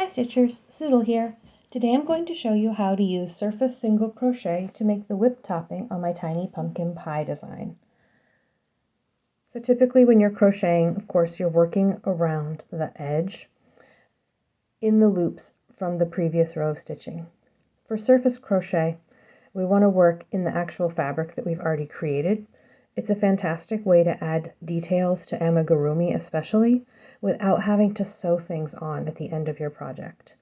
Hi Stitchers, Soodle here. Today I'm going to show you how to use surface single crochet to make the whip topping on my tiny pumpkin pie design. So typically when you're crocheting, of course, you're working around the edge in the loops from the previous row of stitching. For surface crochet, we want to work in the actual fabric that we've already created. It's a fantastic way to add details to amigurumi especially, without having to sew things on at the end of your project.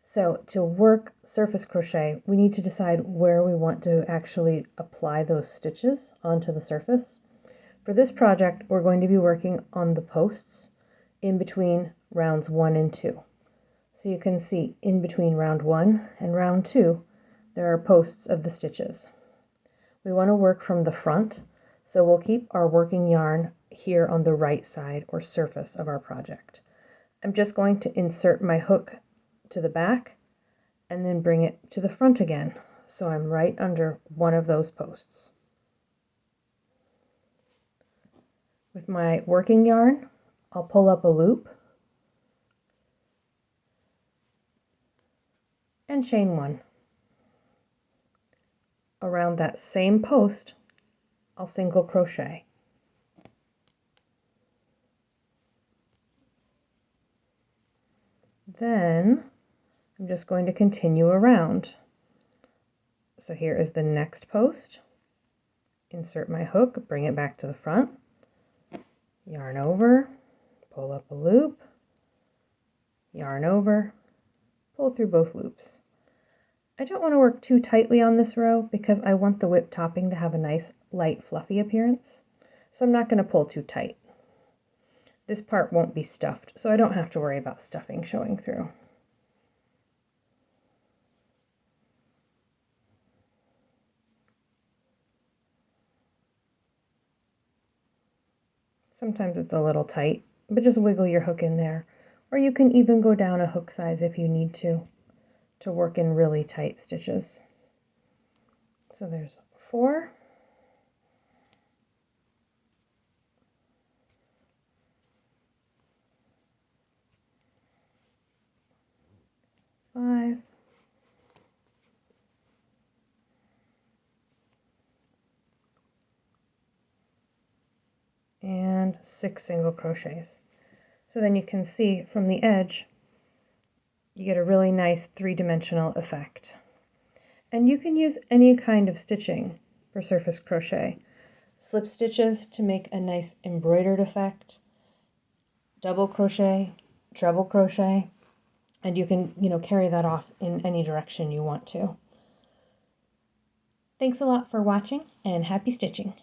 So to work surface crochet, we need to decide where we want to actually apply those stitches onto the surface. For this project, we're going to be working on the posts in between rounds 1 and 2. So you can see in between round 1 and round 2, there are posts of the stitches. We want to work from the front, so we'll keep our working yarn here on the right side or surface of our project. I'm just going to insert my hook to the back and then bring it to the front again. So I'm right under one of those posts. With my working yarn, I'll pull up a loop and chain one. Around that same post, I'll single crochet. Then I'm just going to continue around. So here is the next post. Insert my hook, bring it back to the front, yarn over, pull up a loop, yarn over, pull through both loops. I don't want to work too tightly on this row because I want the whip topping to have a nice light fluffy appearance, so I'm not going to pull too tight. This part won't be stuffed, so I don't have to worry about stuffing showing through. Sometimes it's a little tight, but just wiggle your hook in there, or you can even go down a hook size if you need to work in really tight stitches. So there's 4. 5. And 6 single crochets. So then you can see from the edge, you get a really nice three-dimensional effect. And you can use any kind of stitching for surface crochet. Slip stitches to make a nice embroidered effect, double crochet, treble crochet, and you can, carry that off in any direction you want to. Thanks a lot for watching and happy stitching.